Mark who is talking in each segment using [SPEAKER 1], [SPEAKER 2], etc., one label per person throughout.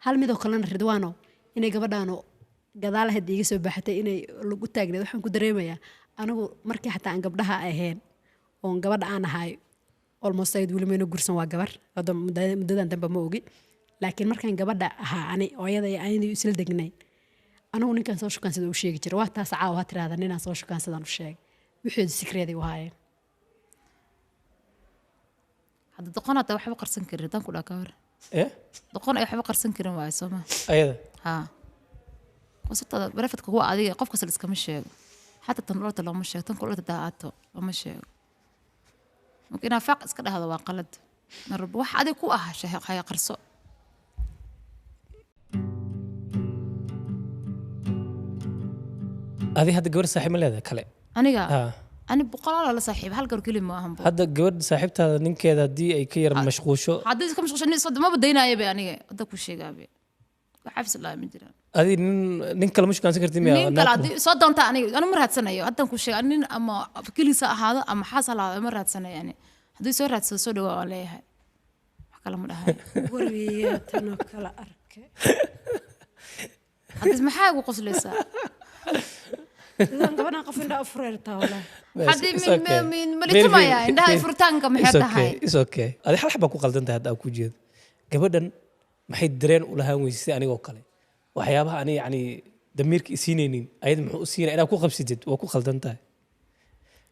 [SPEAKER 1] hal mid oo kalena Ridwaano inay gabadhaano gadaal hadii iga soo baaxatay inay lagu taagneed waxaan ku dareemayaa anigu markii xataa aan gabdhaha ahayn oo gabadha aan ahay almost ay wili gursan waa gabar hada muddadan dambe ma ogi laakiin markaan gabadha ahaa ani ooyada ay isla degnay anigu ninkan soo shukaansan u sheegi jiray waa taas caawa tiraada ninaan soo shukaansan u sheeg wixii secret u haayeen
[SPEAKER 2] hada doqonada waxba qarsan karin tan ku dhakawar doqon ay waxba qarsan karin waa Soomaa
[SPEAKER 3] ayada
[SPEAKER 2] ha wasata barafadka kuwa adiga qof kasta iskama sheego حتى تنقلت لو مش تنقلت داعته لو مش ممكن أفاق إسكت هذا واقلد نرب واحد يكون شهق هيا قرصو
[SPEAKER 3] هذه هذا جور صاحب ماذا كله
[SPEAKER 2] أنا بقول على صاحب هل جور كلمة أهم
[SPEAKER 3] هذا جور صاحبتها نينك هذا دي أي كير مشغوشة
[SPEAKER 2] هذا كم مشغوش الناس ما بدينا يبي يعني هذا كل شيء قابي حفظ الله من جرا
[SPEAKER 3] هذه نينك المش كان سكرتي مياه
[SPEAKER 2] نينك لا صدق أنت أنا مرة سنة يو هذا كل شيء أنا أما في كل ساعة هذا أما حصل هذا مرة سنة يعني هذا سورة سودوا عليها كلام ده
[SPEAKER 1] وريت أنا كلا أرك
[SPEAKER 2] هذا ما حاجة وقص لسه
[SPEAKER 1] إذا قبنا قفنا أفريرتا ولا
[SPEAKER 2] هذه من ملك ما يا عندها فرتان كم حتى هاي
[SPEAKER 3] إس أوكي هذه حال حبك وقلت هذا أو كوجد قبلا ما حد درين ولا هم ويسي أنا وكله وحيابها أنا يعني دميرك سنين أيضا محو سنين أنا أكو خمس جد وأكو خلت أنت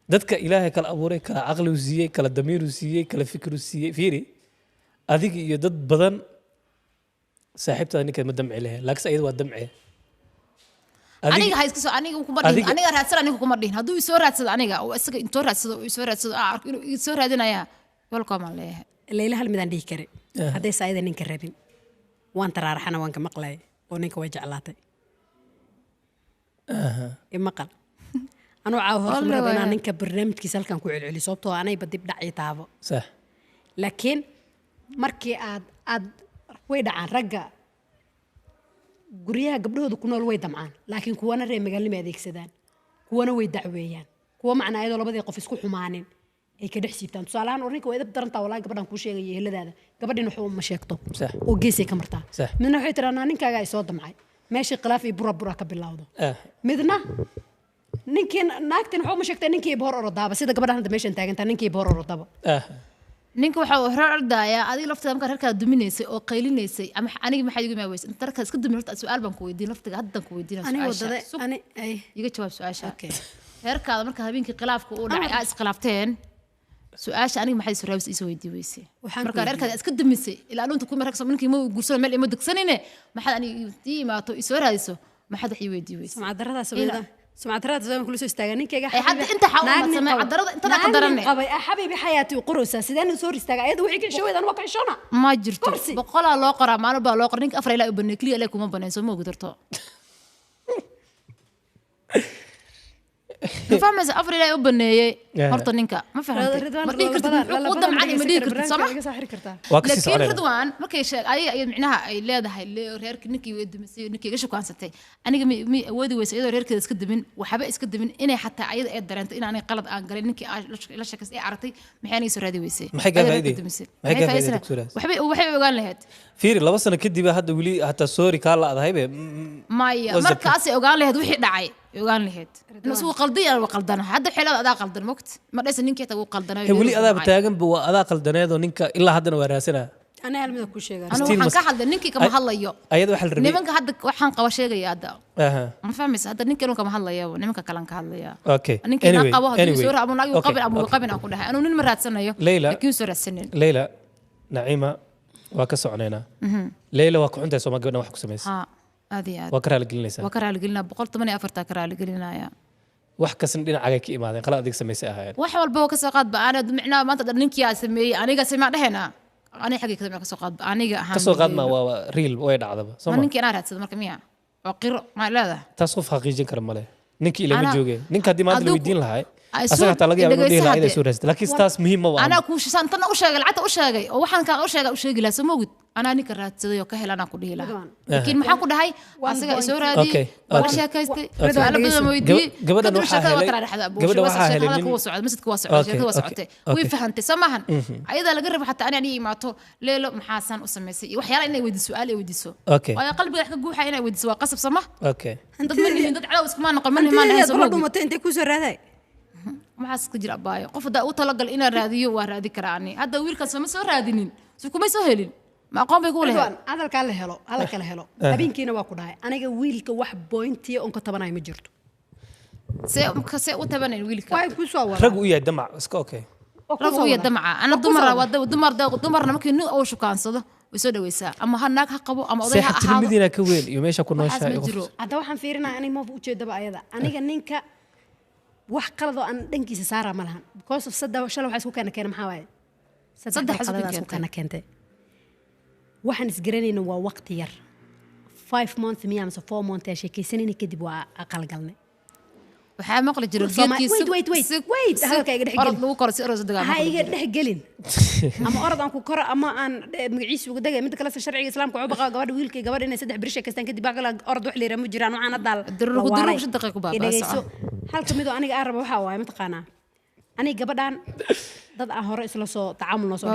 [SPEAKER 3] دتك إلهي كالأبوري كعقل وزيي كالدمير وزيي كالفكر وزيي فيري هذيك يدد بدن صاحبتها أني كان مدمع عليها لكن أيضا ودمع عليه
[SPEAKER 2] أنا هاي كسر أنا كمردين أنا رأسنا أنا كمردين هذا يسوي رأسنا أنا أو أسك إنتور رأسنا يسوي رأسنا يسوي رأسنا يا welcome عليه
[SPEAKER 1] الليلة هل مدان دي كري هذا سعيد إنك ربين وأنت رارحنا وأنك مقلي وإنك وجع لاتي مقل أنا عاوه خبر بنا إنك برنامج كيسال كان كوعد علي صوبته أنا يبدي بدع يتابع
[SPEAKER 3] صح
[SPEAKER 1] لكن مركي عاد ويدا عن رجع guryaha gabdhoodu ku nool way damcaan laakiin kuwana reer magaalada ma adeegsadaan kuwana way dacweeyaan kuwa macna ayadoo labadii qof isku xumaanin ay ka dhaxsiibtaan tusaalahan orinka way dab daranta walaa gabadhan ku sheegay heladaada gabadhin wuxuu ma sheegto oo geesay ka martaa midna waxay tiraanaa ninkaaga ay soo damcay meeshii khilaaf iyo bura ka bilowdo midna ninkii naagtan wuxuu ma sheegtay ninkii boor orodaba sida gabadhan hadda meeshan taagantaa ninkii boor orodaba
[SPEAKER 2] ninka waxa uu hor ordaaya adiga laftada marka halka duminaysay oo qaylineysay ama aniga maxay igu maaweys inta marka iska dumin horta su'aal baan ku weydiin laftiga haddan ku weydiina su'aasha
[SPEAKER 1] ani ay
[SPEAKER 2] iga jawaab su'aasha heerkaada marka habeenkii khilaafku uu dhacay aad iskhilafteen su'aasha aniga maxay soo raabis isoo weydii weysay marka heerkaada iska dumisay ilaa aad ku marka ninkii ma guursan meel ima degsanine maxad aniga tii imaato isoo raadiso maxad wax ii weydii weysay
[SPEAKER 1] sumcadaradaas weeyda سمعترات زي ما كل شيء استاجا نيكا
[SPEAKER 2] حد انت حاول سمع عدرد انت قدرني
[SPEAKER 1] حبيبي حياتي وقروسا سيدان سوري استاجا ايد وحي شوي انا واقع شونا
[SPEAKER 2] ما جرت بقول لو قرا ما انا لو قرنك افر الى ابنك لي عليكم ما بنسو ما قدرتو فاهم اذا افر الى ابني هرت نينكا ما فهمت ما كنت قدام عني مدير كنت سامح لكن رضوان ما كاي شيء اي معناها اي leedahay reerka ninkii weedmisay ninkii gasho kaansatay aniga mi awoodi weysay iyadoo reerkeeda iska dimin waxba iska dimin inay xataa ayada ay dareento in aanay qalad aan galin ninkii la shaqeys ay aragtay maxay soo raadi weysay
[SPEAKER 3] maxay gaafayday
[SPEAKER 2] waxay ogaan lahayd
[SPEAKER 3] fiiri laba sano kadib hadda wili hata sorry ka la adahay
[SPEAKER 2] maya markaas ay ogaan lahayd wixii dhacay ogaan lahayd inuu soo qalday aan qaldana hadda xilada adaa qaldan moqt ma dhaysan ninkii taa uu qaldanayo
[SPEAKER 3] wili adaa taagan buu adaa qaldaneedo ninka ilaa haddana waa raasana
[SPEAKER 1] أنا هل ماذا كل شيء
[SPEAKER 2] أنا وحنا كحد نينكي كم هلا
[SPEAKER 3] أيضا حل ربي
[SPEAKER 2] نيمك هذا وحنا قوا شيء يا هذا ما فهمت هذا نينكي كم هلا يا نيمك كلام كهلا يا
[SPEAKER 3] أوكي
[SPEAKER 2] نينكي نقوا هذا سورة أبو ناقي وقبل أقول لها أنا مرات سنة يو
[SPEAKER 3] ليلى
[SPEAKER 2] لكن سورة السنين
[SPEAKER 3] ليلى نعيمة وكسر علينا ليلى وكو عندها سو ما قلنا وحكو سميس
[SPEAKER 2] هذه
[SPEAKER 3] وكرها لقلنا
[SPEAKER 2] وكرها لقلنا بقول 8 أفرتا كرها لقلنا يا
[SPEAKER 3] wax ka san dhinac aga ka imaadeen qala adig sameysay ahaayeen
[SPEAKER 2] wax walba oo ka soo qaad baa macnaa maanta ninkii aa sameeyay aniga sameey dhaheena aniga xaqiiqada ka soo qaad aniga ahaan
[SPEAKER 3] ka soo qaad ma waa real way dhacdaba
[SPEAKER 2] soo ma ninkii aan raadsado marka miya oo qiro ma leedahay
[SPEAKER 3] taas qof xaqiijin kara male ninkii ilaa ma joogay ninka hadii maanta la weydiin lahaa asaga taa laga yaabo inuu ilaa soo raastay laakiin taas muhiim ma waa
[SPEAKER 2] ana ku shan tan u sheegay lacagta u sheegay oo waxaan ka u sheegi la samowid ana ninka raadsaday oo ka helana ku dhihi lahaa laakiin maxaa ku dhahay asaga soo raadiyay waa sheekaystay alabada moydii
[SPEAKER 3] gabadhan waxa
[SPEAKER 2] helay ku socod masjidka waa socod sheekada waa socotay way fahantay samahan ayada laga rabo xataa ani imaato leelo maxaasan u sameysay waxyaala inay weydiiso su'aal ay weydiiso waa qalbiga wax ka guuxa inay weydiiso waa qasab sama dad dad cadaw iskama noqon man
[SPEAKER 1] gabadhu matay intay ku soo raaday
[SPEAKER 2] maxaas ka jira abaayo qof daa u talagal inaan raadiyo waa raadi karaani hadda wiilkaas ma soo raadinin soo kuma soo helin ma aqoon bay ku leeyahay
[SPEAKER 1] hadalka la helo habeenkiina waa ku dhahay aniga wiilka wax pointiya on ka tabanay ma jirto
[SPEAKER 2] see u tabanay wiilka
[SPEAKER 1] way ku soo wara
[SPEAKER 3] rag u yahay damac iska okay
[SPEAKER 2] rag u yahay damac ana dumarna markii nin oo shukaansado way soo dhaweysaa ama ha naag ha qabo ama oday ha ahaado
[SPEAKER 3] saxibtinimadina ka weyn iyo meesha ku nooshahay
[SPEAKER 1] hadda waxaan fiirinaa anay ma u jeedaba ayada aniga ninka wax qalad oo aan dhankiisa saara ma lahan because of saddex shalay waxa isku keenay maxaa waaye saddex qalad isku keentay waxaan isgaranayna waa waqti yar 5 months miya ama 4 months sheekaysanayna kadib waa aqal galnay
[SPEAKER 2] waxaa maqli jiray geedkiisa
[SPEAKER 1] wait halka iga
[SPEAKER 2] orod lagu koro si orod dagaal
[SPEAKER 1] ha iga dhexgelin ama orod aan ku koro ama aan magaciisa ugu dagay mid kale sharciga islaamka wuxuu baqaa gabadha wiilka gabadha inay saddex biri sheekaystaan kadib baa kala orod wax leeyahay ma jiraan waxaan hadaal
[SPEAKER 2] dirugu shan daqiiqo baabaa
[SPEAKER 1] halka mid oo aniga aan rabo waxa waaye mataqaanaa aniga gabadhan dad aan hore isla soo tacaamul noo soo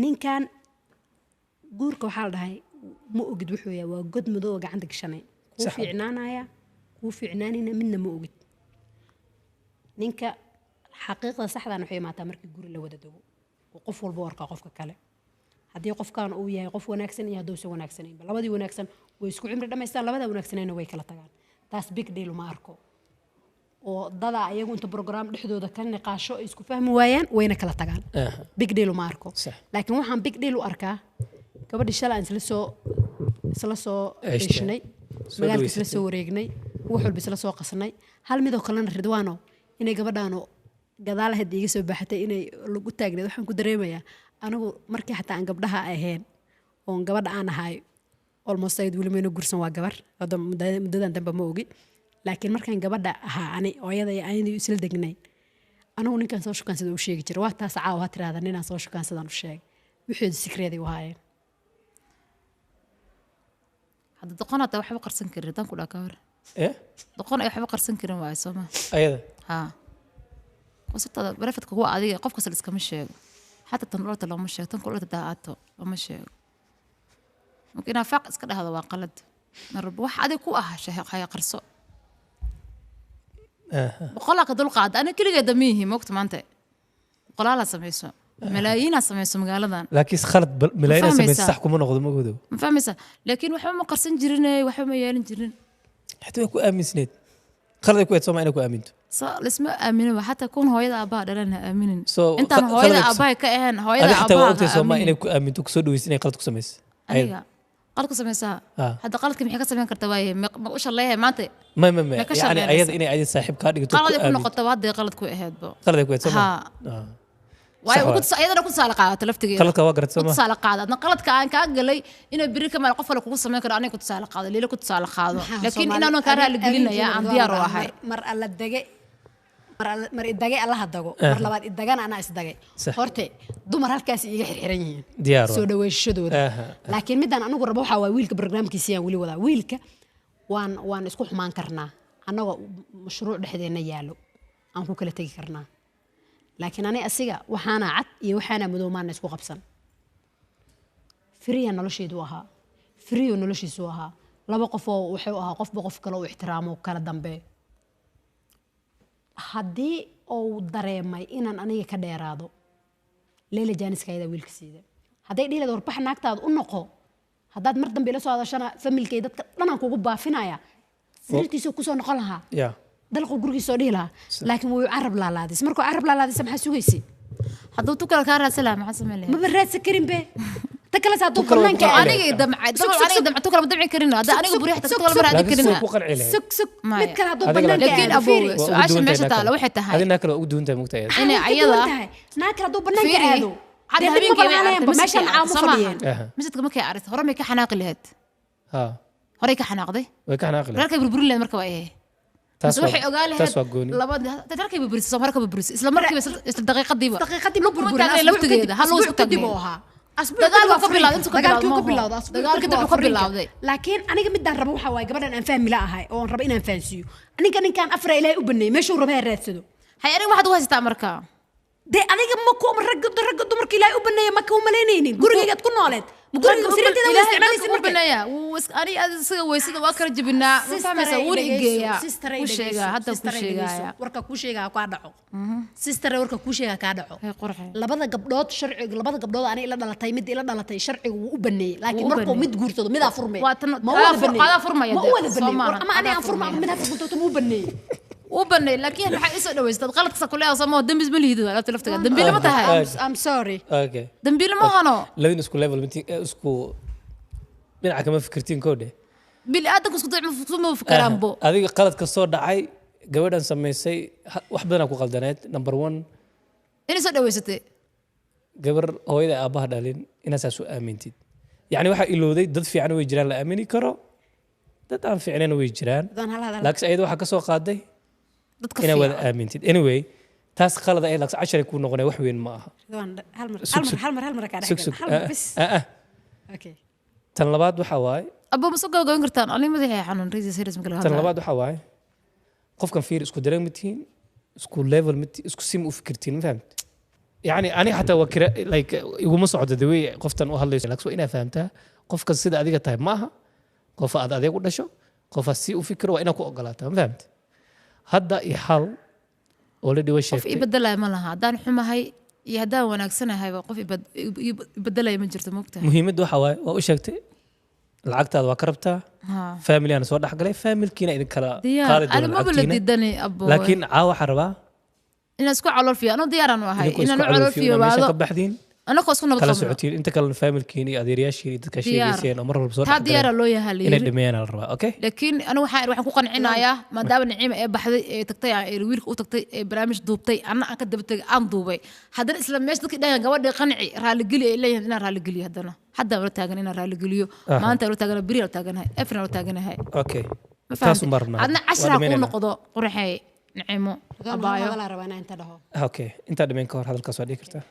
[SPEAKER 1] ninkan guurka waxaa la dhahay ma ogid wuxuu yahay waa god madow oo gacanta gashanay kuu fiicnaanaya kuu fiicnaanina midna ma ogid ninka xaqiiqda saxdan waxay imaataa markii guri la wada dago oo qof walba warkaa qofka kale haddii qofkan uu yahay qof wanaagsan iyo hadduu san wanaagsanaynba labadii wanaagsan way isku cimri dhammaystaan labada wanaagsanayna way kala tagaan taas big deal ma arko oo dada ayagu inta program dhexdooda ka niqaasho ay isku fahmi waayaan wayna kala tagaan big deal ma arko laakiin waxaan big deal u arkaa gabadhi shalay isla soo heshinay magaalka isla soo wareegnay wax walba isla soo qasnay hal midoo kalena ridwaano inay gabadhaano gadaal hadda iga soo baaxatay inay lagu taagneed waxaan ku dareemayaa anigu markii xataa aan gabdhaha ahayn oon gabadha aan ahay almost ayd weli mayna gursan waa gabar muddadan dambe ma ogi laakiin markaan gabadha ahaa ani ooyada aynu isla degnay anigu ninkaan soo shukaansada u sheegi jiray waa taas caawa ha tiraahda ninaan soo shukaansadaan u sheegay wixii sikreeday u haayeen
[SPEAKER 2] hadda doqon hata waxba qarsan karin tan ku dhaa ka hor doqon ay waxba qarsan karin waayo soo ma
[SPEAKER 3] ayada
[SPEAKER 2] qosata barafadka kuwa adiga qof kasta iskama sheego xataa tan dhulta looma sheego tan kulata daacato looma sheego mumkin afaaq iska dhahdo waa qalad marba wax adiga ku ah shaqaya qarso boqolka dulqaad ana kaligeeda miihi moogta maanta boqolaala sameeyso ملايين سميسو مقالدان
[SPEAKER 3] لكن خلط ملايين سميسو صح كما نقض ما قدو
[SPEAKER 2] ما فهميسا لكن وحما ما قرسن جيرين وحما ما يالين جيرين
[SPEAKER 3] حتى يكون امن سنيد خلط يكون سوما انكو امنتو
[SPEAKER 2] الاسم امين وحتى يكون هويدا ابا دلنا امين انت هويدا ابا كاهن هويدا ابا
[SPEAKER 3] حتى وقت سوما انكو امنتو كسو دويسين قلت كسميس
[SPEAKER 2] ايوه قلت كسميسا حتى قلت كم حكا سمين كرتا واي ما وش الله مانتي
[SPEAKER 3] ما يعني ايد اني ايد صاحب كا دغتو
[SPEAKER 2] قلت كو نقطه هاد قلت كو اهيد بو
[SPEAKER 3] قلت كو سوما
[SPEAKER 2] واي وقت ايضا كنت سالقه تلفتي
[SPEAKER 3] قلت waa garad
[SPEAKER 2] soo saalaqaad adna qaladka aan ka galay inay biri kama qof kale kugu sameyn karo aniga ku saalaqaad leelo ku saalaqaado laakiin inaanu ka raali gelinaya aan diyaar u ahay
[SPEAKER 1] mar alla dagay mar idagay alla hadago mar labaad idagana ana isdagay horte dumar halkaas iga xirxiran yihiin soo dhaweeshadooda laakiin midaan anigu rabo waxa waa wiilka barnaamijkiisa aan wali wadaa wiilka waan isku xumaan karnaa anaga mashruuc dhexdeena yaalo aan ku kala tagi karnaa laakiin ani asiga waxaana cad iyo waxaana madoomaan isku qabsan firiya nolosheedu ahaa firiyo noloshiisu ahaa laba qof oo wuxuu ahaa qofba qof kale oo ixtiraamo kala dambe haddii uu dareemay inaan aniga ka dheeraado leela jaaniskayda wiilka siida hadday dhiilad warbax naagtaada u noqo haddaad mar dambe ila soo hadashana familkay dadka dhanaan kugu baafinaya sirtiisa ku soo noqon lahaa dalqo gurigiisa oo dhiilaa laakiin wuu carab laalaadis markuu carab laalaadis maxaa sugaysi
[SPEAKER 2] hadduu tukala ka raasala maxaa sameeyay
[SPEAKER 1] ma baraadsa karin be takala saadu banaanka
[SPEAKER 2] aniga damcay tukala ma damci karin hada aniga buriixta tukala ma raadi karin
[SPEAKER 1] suk mid kala hadduu banaanka
[SPEAKER 2] laakiin abu su'aasha meesha taala waxay tahay
[SPEAKER 3] adina kala ugu duunta mugtay
[SPEAKER 2] inay ayada
[SPEAKER 1] naa kala hadduu banaanka aado hada habeenkii meesha caamu fadhiyeen
[SPEAKER 2] misadka markay arid hore ma ka xanaaqi lahayd hore ka xanaaqday
[SPEAKER 3] way ka xanaaqday
[SPEAKER 2] markay burburin lahayd marka waa بس waxay ogaal lahayd labada dadkay bibris soo marka bibris isla markiiba isla daqiiqadii ma burburin laftigeeda hal loo isku tagmo dagaalku ka bilowday intuu ka bilowday
[SPEAKER 1] laakiin aniga midaan rabo waxa waay gabadhan aan fahmi la ahay oo aan rabo inaan fahansiyo ninkan afra ilaahay u baneeyay meeshuu rabo raadsado
[SPEAKER 2] hay aniga waxaad u haystaa marka
[SPEAKER 1] de adiga ma ku rag dumarka ilaahay u baneeyay ma ka u maleynaynin gurigeed ku nooleed guriga sirteeda waa isticmaalaysa marka
[SPEAKER 2] baneeya ani adiga weysida waa kala jibinaa ma fahmaysa wuu igeeya u sheega hadda ku sheegaya
[SPEAKER 1] warka ku sheega ka dhaco sister warka ku sheega ka dhaco labada gabdhood sharciga labada gabdhood ani ila dhalatay mid ila dhalatay sharciga wuu u baneeyay laakiin markuu mid guursado mid afurmay
[SPEAKER 2] ma wada furmaya
[SPEAKER 1] ma wada baneeyay ama ani afurmay mid afurmay ma baneeyay
[SPEAKER 2] وبني لكن waxay isoo dhaweystay qalad kasta kulay asamo dambiis ma lihido alaabta laftiga dambiil ma tahay
[SPEAKER 1] I'm sorry
[SPEAKER 3] okay
[SPEAKER 1] dambiil ma hano
[SPEAKER 3] labin isku level meeting isku dhinaca kama fikirtiin koode
[SPEAKER 2] bil aadan isku dacmo ma fikiraan bo
[SPEAKER 3] adiga qalad ka soo dhacay gabadhan sameysay wax badan ku qaldaneed number 1
[SPEAKER 2] inay soo dhaweysatay
[SPEAKER 3] gabar hooyada aabaha dhalin inaad soo aamintid yani waxa ilooday dad fiican way jiraan la aamini karo dad aan fiicneen way jiraan laakiin ayada waxa ka soo qaaday ina wada aamintid anyway taas qalad ay laakiin 10 ku noqonay wax weyn ma aha
[SPEAKER 1] hal mar ka dhaxay okay
[SPEAKER 3] tan labaad waxa waay
[SPEAKER 2] abo ma soo goyn kartaan ani madaxay xanuun riisi serious ma kala
[SPEAKER 3] tan labaad waxa waay qofkan fiir isku dareemtiin isku level isku sim u fikirtiin ma fahamtid yani ani hatta wakira like iguma socdo daway qoftan u hadlayso laakiin ina fahamtaa qofkan sida adiga tahay ma aha qof aad adeeg u dhasho qof si u fikiro waa ina ku ogolaataa ma fahamtid hadda ihal oo la dhiwa sheegtay
[SPEAKER 2] qof ibadalay ma laha hadaan xumahay iyo hadaan wanaagsanahay qof ibadalay ma jirto moogtahay
[SPEAKER 3] muhiimadu waxa waay waa u sheegtay lacagtaada waa ka rabtaa family aan soo dhaxgalay family-kiina idin kala qaali doonaa laakiin waxa rabaa
[SPEAKER 2] inaan isku calool fiyo anoo diyaaraan u ahay inaan u calool fiyo waado
[SPEAKER 3] ka baxdiin
[SPEAKER 2] أنا كوس كنا
[SPEAKER 3] kala socotiin inta kale family kiini adeeryaashii dadka sheegayseen oo mar walba soo
[SPEAKER 2] dhaxay diyaar loo yahay
[SPEAKER 3] inay dhameeyaan la rabaa okay
[SPEAKER 2] laakiin ana waxaan ku qancinayaa maadaama Naciima ay baxday ee tagtay ee wiilka u tagtay ee barnaamij duubtay ana aan ka dabatay aan duubay haddana isla meesh dadkii dhagan gabadha qanci raali gali ay leeyahay inaan raali galiyo hadda wala taagan inaan raali galiyo maanta wala taagan biri wala taaganahay afna wala taaganahay
[SPEAKER 3] okay taas u marnaa
[SPEAKER 2] adna 10 ku noqdo qurxay Naciimo
[SPEAKER 1] abaayo wala rabana inta dhaho
[SPEAKER 3] okay inta dhameyn ka hor hadalkaas waa dhigi kartaa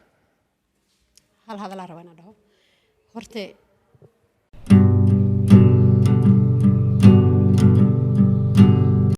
[SPEAKER 1] hal hadal aan rabaa inaan dhaho horte